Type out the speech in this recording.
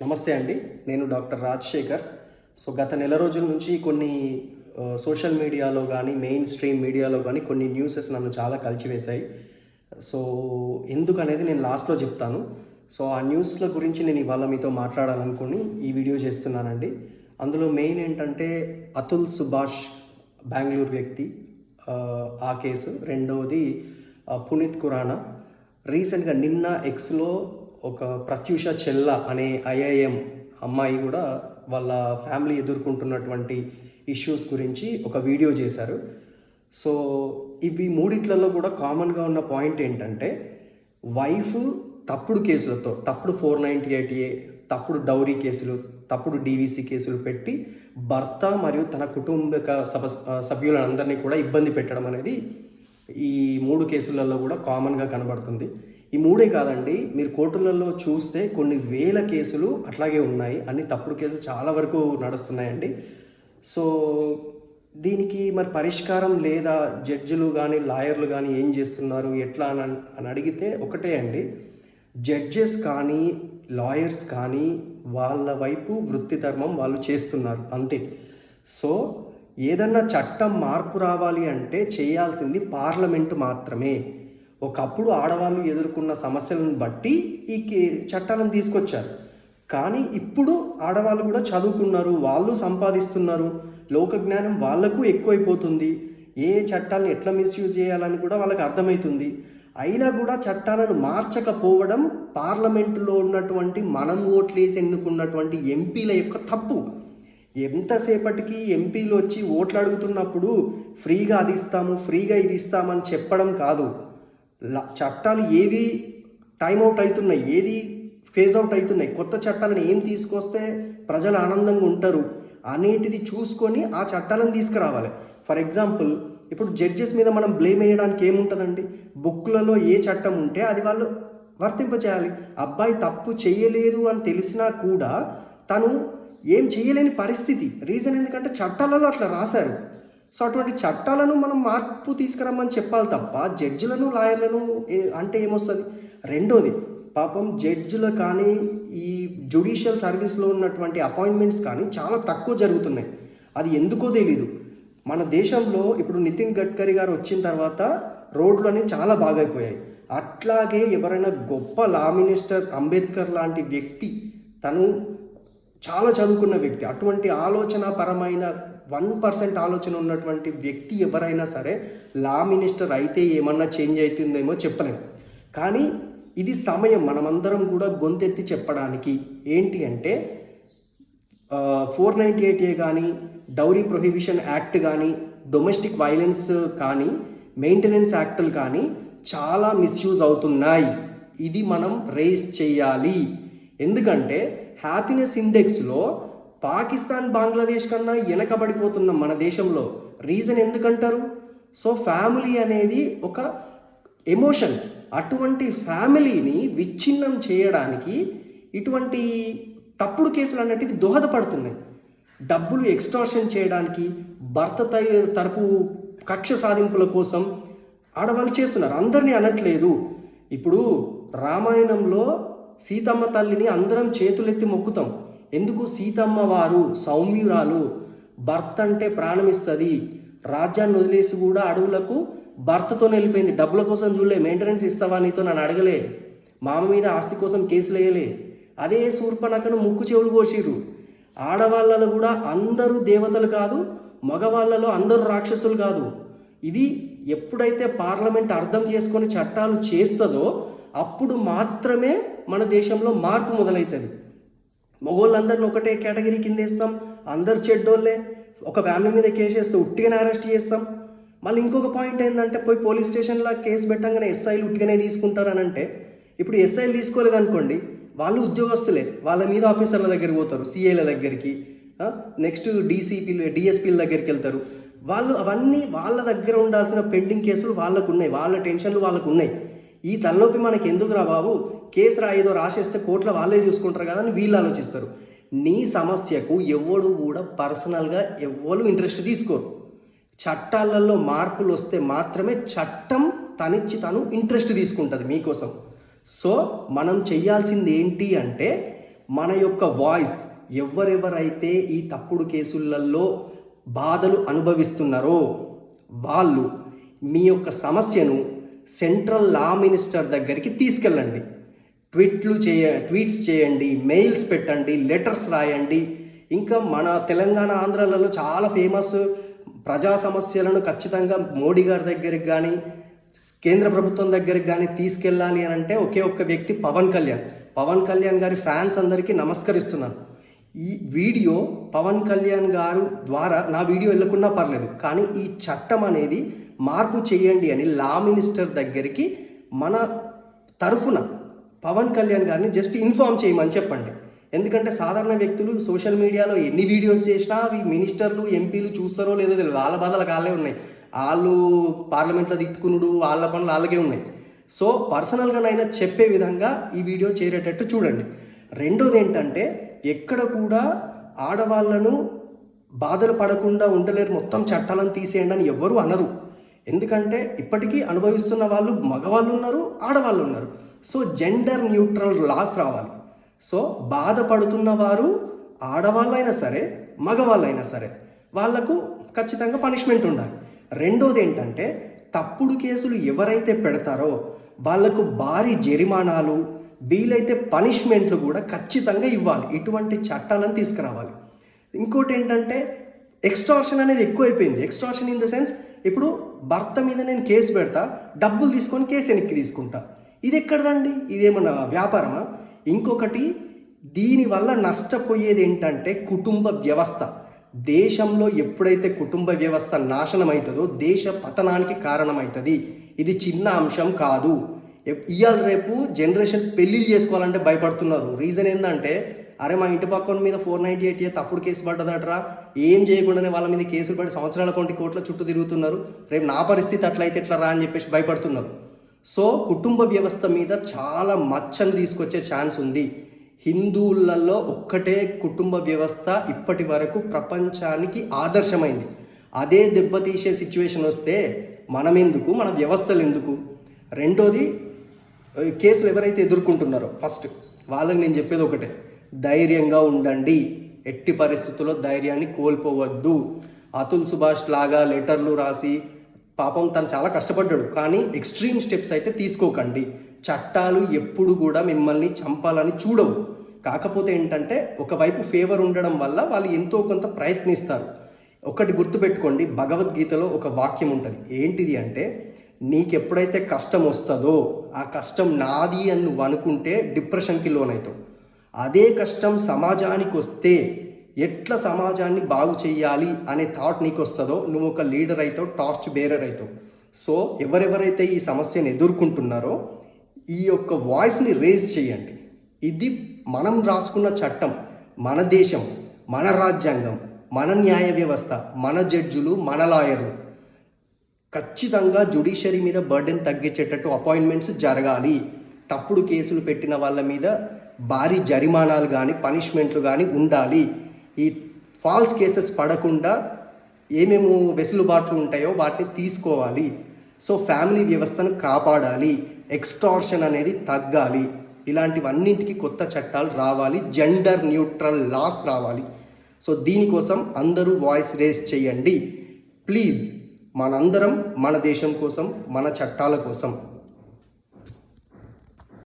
నమస్తే అండి. నేను డాక్టర్ రాజశేఖర్. గత నెల రోజుల నుంచి కొన్ని సోషల్ మీడియాలో గానీ, మెయిన్ స్ట్రీమ్ మీడియాలో గానీ కొన్ని న్యూసెస్ నన్ను చాలా కలిచివేశాయి. సో, ఎందుకనేది నేను లాస్ట్‌లో చెప్తాను. ఆ న్యూస్‌ల గురించి నేను ఇవాళ మీతో మాట్లాడాలనుకుని ఈ వీడియో చేస్తున్నానండి. అందులో మెయిన్ ఏంటంటే అతుల్ సుభాష్ బెంగుళూరు వ్యక్తి, ఆ కేసు. రెండవది పునీత్ ఖురానా. రీసెంట్‌గా నిన్న ఎక్స్‌లో ఒక ప్రత్యూష చెల్ల అనే ఐఐఎం అమ్మాయి కూడా వాళ్ళ ఫ్యామిలీ ఎదుర్కొంటున్నటువంటి ఇష్యూస్ గురించి ఒక వీడియో చేశారు. సో ఇవి మూడిట్లలో కూడా కామన్గా ఉన్న పాయింట్ ఏంటంటే, వైఫ్ తప్పుడు కేసులతో, తప్పుడు 498A, తప్పుడు డౌరీ కేసులు, తప్పుడు డీవీసీ కేసులు పెట్టి భర్త మరియు తన కుటుంబ సభ్యులందరినీ కూడా ఇబ్బంది పెట్టడం అనేది ఈ 3 కేసులలో కూడా కామన్గా కనబడుతుంది. ఈ 3 కాదండి, మీరు కోర్టులలో చూస్తే కొన్ని వేల కేసులు అట్లాగే ఉన్నాయి. అన్ని తప్పుడు కేసులు చాలా వరకు నడుస్తున్నాయండి. సో దీనికి మరి పరిష్కారం లేదా? జడ్జిలు కానీ లాయర్లు కానీ ఏం చేస్తున్నారు, ఎట్లా అని అడిగితే ఒకటే అండి, జడ్జెస్ కానీ లాయర్స్ కానీ వాళ్ళ వైపు వృత్తి ధర్మం వాళ్ళు చేస్తున్నారు అంతే. సో ఏదన్నా చట్టం మార్పు రావాలి అంటే చేయాల్సింది పార్లమెంటు మాత్రమే. ఒకప్పుడు ఆడవాళ్ళు ఎదుర్కొన్న సమస్యలను బట్టి ఈ చట్టాలను తీసుకొచ్చారు. కానీ ఇప్పుడు ఆడవాళ్ళు కూడా చదువుకున్నారు, వాళ్ళు సంపాదిస్తున్నారు, లోక జ్ఞానం వాళ్ళకు ఎక్కువైపోతుంది. ఏ చట్టాలను ఎట్లా మిస్యూజ్ చేయాలని కూడా వాళ్ళకి అర్థమవుతుంది. అయినా కూడా చట్టాలను మార్చకపోవడం పార్లమెంటులో ఉన్నటువంటి మనం ఓట్లేసి ఎన్నుకున్నటువంటి ఎంపీల యొక్క తప్పు. ఎంతసేపటికి ఎంపీలు వచ్చి ఓట్లు అడుగుతున్నప్పుడు ఫ్రీగా అది ఇస్తాము, ఫ్రీగా ఇది ఇస్తామని చెప్పడం కాదు. చట్టాలు ఏవి టైంఅవుట్ అవుతున్నాయి, ఏది ఫేజ్ అవుట్ అవుతున్నాయి, కొత్త చట్టాలను ఏం తీసుకొస్తే ప్రజలు ఆనందంగా ఉంటారు అనేటిది చూసుకొని ఆ చట్టాలను తీసుకురావాలి. ఫర్ ఎగ్జాంపుల్, ఇప్పుడు జడ్జెస్ మీద మనం బ్లేమ్ వేయడానికి ఏముంటుందండి? బుక్లలో ఏ చట్టం ఉంటే అది వాళ్ళు వర్తింపచేయాలి. అబ్బాయి తప్పు చేయలేదు అని తెలిసినా కూడా తను ఏం చేయలేని పరిస్థితి. రీజన్ ఎందుకంటే చట్టాలలో అట్లా రాశారు. సో అటువంటి చట్టాలను మనం మార్పు తీసుకురమ్మని చెప్పాలి తప్ప జడ్జిలను లాయర్లను అంటే ఏమొస్తుంది? రెండోది, పాపం జడ్జిలు కానీ ఈ జ్యుడిషియల్ సర్వీస్లో ఉన్నటువంటి అపాయింట్మెంట్స్ కానీ చాలా తక్కువ జరుగుతున్నాయి. అది ఎందుకో తెలీదు. మన దేశంలో ఇప్పుడు నితిన్ గడ్కరీ గారు వచ్చిన తర్వాత రోడ్లు అనేవి చాలా బాగైపోయాయి. అట్లాగే ఎవరైనా గొప్ప లా మినిస్టర్ అంబేద్కర్ లాంటి వ్యక్తి, తను చాలా చదువుకున్న వ్యక్తి, అటువంటి ఆలోచన పరమైన 1% ఆలోచన ఉన్నటువంటి వ్యక్తి ఎవరైనా సరే లా మినిస్టర్ అయితే ఏమన్నా చేంజ్ అవుతుందేమో చెప్పలేము. కానీ ఇది సమయం మనమందరం కూడా గొంతెత్తి చెప్పడానికి. ఏంటి అంటే 498A కానీ, డౌరీ ప్రొహిబిషన్ యాక్ట్ కానీ, డొమెస్టిక్ వైలెన్స్ కానీ, మెయింటెనెన్స్ యాక్టులు కానీ చాలా మిస్యూజ్ అవుతున్నాయి. ఇది మనం రేజ్ చేయాలి. ఎందుకంటే హ్యాపీనెస్ ఇండెక్స్లో పాకిస్తాన్, బంగ్లాదేశ్ కన్నా వెనకబడిపోతున్నాం మన దేశంలో. రీజన్ ఎందుకంటారు? సో ఫ్యామిలీ అనేది ఒక ఎమోషన్. అటువంటి ఫ్యామిలీని విచ్ఛిన్నం చేయడానికి ఇటువంటి తప్పుడు కేసులు అన్నటివి దోహదపడుతున్నాయి. డబ్బులు ఎక్స్టార్షన్ చేయడానికి, భర్త తరపు కక్ష సాధింపుల కోసం ఆడవాళ్ళు చేస్తున్నారు. అందరినీ అనట్లేదు. ఇప్పుడు రామాయణంలో సీతమ్మ తల్లిని అందరం చేతులెత్తి మొక్కుతాం. ఎందుకు? సీతమ్మ వారు సౌమ్యురాలు, భర్త అంటే ప్రాణమిస్తుంది. రాజ్యాన్ని వదిలేసి కూడా అడవులకు భర్తతో వెళ్ళిపోయింది. డబ్బుల కోసం చూడలే, మెయింటెనెన్స్ ఇస్తావా నీతో నన్ను అడగలే, మామ మీద ఆస్తి కోసం కేసులు వేయలే. అదే శూర్పణఖను ముక్కు చెవులు కోసిర్రు. ఆడవాళ్ళలో కూడా అందరూ దేవతలు కాదు, మగవాళ్ళలో అందరూ రాక్షసులు కాదు. ఇది ఎప్పుడైతే పార్లమెంట్ అర్థం చేసుకొని చట్టాలు చేస్తుందో అప్పుడు మాత్రమే మన దేశంలో మార్పు మొదలవుతుంది. మగవాళ్ళందరిని ఒకటే కేటగిరీ కింద వేస్తాం, అందరు చెడ్డోళ్ళే. ఒక ఫ్యామిలీ మీద కేసు వేస్తే ఉట్టిగానే అరెస్ట్ చేస్తాం. మళ్ళీ ఇంకొక పాయింట్ ఏంటంటే, పోయి పోలీస్ స్టేషన్లో కేసు పెట్టంగానే ఎస్ఐలు ఉట్టిగానే తీసుకుంటారని అంటే, ఇప్పుడు ఎస్ఐలు తీసుకోలేదు అనుకోండి, వాళ్ళు ఉద్యోగస్తులే, వాళ్ళ మీద ఆఫీసర్ల దగ్గరికి పోతారు, సిఐల దగ్గరికి, నెక్స్ట్ డిఎస్పీల దగ్గరికి వెళ్తారు. వాళ్ళు అవన్నీ వాళ్ళ దగ్గర ఉండాల్సిన పెండింగ్ కేసులు వాళ్ళకు ఉన్నాయి, వాళ్ళ టెన్షన్లు వాళ్ళకు ఉన్నాయి. ఈ తలనొప్పి మనకి ఎందుకు రా బాబు, కేసు ఏదో రాసేస్తే కోర్టులో వాళ్ళే చూసుకుంటారు కదా అని వీళ్ళు ఆలోచిస్తారు. నీ సమస్యకు ఎవడు కూడా పర్సనల్గా ఎవరు ఇంట్రెస్ట్ తీసుకోరు. చట్టాలలో మార్పులు వస్తే మాత్రమే చట్టం తనిచ్చి తను ఇంట్రెస్ట్ తీసుకుంటుంది మీకోసం. సో మనం చెయ్యాల్సింది ఏంటి అంటే, మన యొక్క వాయిస్ ఎవరెవరైతే ఈ తప్పుడు కేసులలో బాధలు అనుభవిస్తున్నారో వాళ్ళు మీ యొక్క సమస్యను సెంట్రల్ లా మినిస్టర్ దగ్గరికి తీసుకెళ్ళండి. ట్వీట్స్ చేయండి, మెయిల్స్ పెట్టండి, లెటర్స్ రాయండి. ఇంకా మన తెలంగాణ ఆంధ్రాలలో చాలా ఫేమస్ ప్రజా సమస్యలను ఖచ్చితంగా మోడీ గారి దగ్గరికి కానీ కేంద్ర ప్రభుత్వం దగ్గరికి కానీ తీసుకెళ్ళాలి అని అంటే ఒకే ఒక్క వ్యక్తి పవన్ కళ్యాణ్ గారి ఫ్యాన్స్ అందరికీ నమస్కరిస్తున్నాను. ఈ వీడియో పవన్ కళ్యాణ్ గారు ద్వారా నా వీడియో వెళ్ళకున్నా పర్లేదు, కానీ ఈ చట్టం అనేది మార్పు చేయండి అని లా మినిస్టర్ దగ్గరికి మన తరఫున పవన్ కళ్యాణ్ గారిని జస్ట్ ఇన్ఫార్మ్ చేయమని చెప్పండి. ఎందుకంటే సాధారణ వ్యక్తులు సోషల్ మీడియాలో ఎన్ని వీడియోస్ చేసినా అవి మినిస్టర్లు ఎంపీలు చూస్తారో లేదో తెలియదు. వాళ్ళ బాధలు వాళ్ళే ఉన్నాయి, వాళ్ళు పార్లమెంట్లో తిట్టుకునుడు వాళ్ళ పనులు వాళ్ళకే ఉన్నాయి. సో పర్సనల్గానైనా చెప్పే విధంగా ఈ వీడియో చేరేటట్టు చూడండి. రెండోది ఏంటంటే, ఎక్కడ కూడా ఆడవాళ్ళను బాధలు పడకుండా ఉండలేరు, మొత్తం చట్టాలను తీసేయండి అని ఎవ్వరూ అనరు. ఎందుకంటే ఇప్పటికీ అనుభవిస్తున్న వాళ్ళు మగవాళ్ళు ఉన్నారు, ఆడవాళ్ళు ఉన్నారు. సో జెండర్ న్యూట్రల్ లాస్ రావాలి. సో బాధపడుతున్న వారు ఆడవాళ్ళైనా సరే మగవాళ్ళైనా సరే వాళ్లకు ఖచ్చితంగా పనిష్మెంట్ ఉండాలి. రెండోది ఏంటంటే, తప్పుడు కేసులు ఎవరైతే పెడతారో వాళ్లకు భారీ జరిమానాలు, వీలైతే పనిష్మెంట్లు కూడా ఖచ్చితంగా ఇవ్వాలి. ఇటువంటి చట్టాలను తీసుకురావాలి. ఇంకోటి ఏంటంటే, ఎక్స్టార్షన్ అనేది ఎక్కువైపోయింది. ఎక్స్టార్షన్ ఇన్ ద సెన్స్, ఇప్పుడు భర్త మీద నేను కేసు పెడతా, డబ్బులు తీసుకొని కేసు వెనక్కి తీసుకుంటా. ఇది ఎక్కడదండి? ఇదేమన్నా వ్యాపారమా? ఇంకొకటి, దీనివల్ల నష్టపోయేది ఏంటంటే కుటుంబ వ్యవస్థ. దేశంలో ఎప్పుడైతే కుటుంబ వ్యవస్థ నాశనం అవుతుందో దేశ పతనానికి కారణమవుతుంది. ఇది చిన్న అంశం కాదు. ఇవాళ రేపు జనరేషన్ పెళ్ళిళ్ళు చేసుకోవాలంటే భయపడుతున్నారు. రీజన్ ఏంటంటే, అరే మా ఇంటి పక్కన మీద 498 తప్పుడు కేసు పడ్డదట్రా, ఏం చేయకుండానే వాళ్ళ మీద కేసులు పడి సంవత్సరాల కోట్ల చుట్టూ తిరుగుతున్నారు, రేపు నా పరిస్థితి అట్లయితే ఎట్లా రా అని చెప్పేసి భయపడుతున్నారు. సో కుటుంబ వ్యవస్థ మీద చాలా మచ్చను తీసుకొచ్చే ఛాన్స్ ఉంది. హిందువులలో ఒక్కటే కుటుంబ వ్యవస్థ ఇప్పటి వరకు ప్రపంచానికి ఆదర్శమైంది. అదే దెబ్బతీసే సిచ్యువేషన్ వస్తే మనం ఎందుకు, మన వ్యవస్థలు ఎందుకు? రెండోది, కేసులు ఎవరైతే ఎదుర్కొంటున్నారో ఫస్ట్ వాళ్ళకి నేను చెప్పేది ఒకటే, ధైర్యంగా ఉండండి. ఎట్టి పరిస్థితుల్లో ధైర్యాన్ని కోల్పోవద్దు. అతుల్ సుభాష్ లాగా లెటర్లు రాసి, పాపం తను చాలా కష్టపడ్డాడు, కానీ ఎక్స్ట్రీమ్ స్టెప్స్ అయితే తీసుకోకండి. చట్టాలు ఎప్పుడు కూడా మిమ్మల్ని చంపాలని చూడవు. కాకపోతే ఏంటంటే, ఒకవైపు ఫేవర్ ఉండడం వల్ల వాళ్ళు ఎంతో కొంత ప్రయత్నిస్తారు. ఒకటి గుర్తుపెట్టుకోండి, భగవద్గీతలో ఒక వాక్యం ఉంటుంది. ఏంటిది అంటే, నీకెప్పుడైతే కష్టం వస్తుందో ఆ కష్టం నాది అని నువ్వు అనుకుంటే డిప్రెషన్కి లోనవుతావు. అదే కష్టం సమాజానికి వస్తే ఎట్లా సమాజాన్ని బాగు చేయాలి అనే థాట్ నీకు వస్తుందో నువ్వు ఒక లీడర్ అవుతావు, టార్చ్ బేరర్ అవుతావు. సో ఎవరెవరైతే ఈ సమస్యను ఎదుర్కొంటున్నారో ఈ యొక్క వాయిస్ని రేజ్ చేయండి. ఇది మనం రాసుకున్న చట్టం, మన దేశం, మన రాజ్యాంగం, మన న్యాయ వ్యవస్థ, మన జడ్జులు, మన లాయర్లు. ఖచ్చితంగా జ్యుడిషియరీ మీద బర్డెన్ తగ్గించేటట్టు అపాయింట్మెంట్స్ జరగాలి. తప్పుడు కేసులు పెట్టిన వాళ్ళ మీద భారీ జరిమానాలు కానీ పనిష్మెంట్లు కానీ ఉండాలి. ఈ ఫాల్స్ కేసెస్ పడకుండా ఏమేమి వెసులుబాట్లు ఉంటాయో వాటిని తీసుకోవాలి. సో ఫ్యామిలీ వ్యవస్థను కాపాడాలి. ఎక్స్టార్షన్ అనేది తగ్గాలి. ఇలాంటివన్నింటికి కొత్త చట్టాలు రావాలి. జెండర్ న్యూట్రల్ లాస్ రావాలి. సో దీనికోసం అందరూ వాయిస్ రేస్ చేయండి ప్లీజ్. మనందరం మన దేశం కోసం, మన చట్టాల కోసం.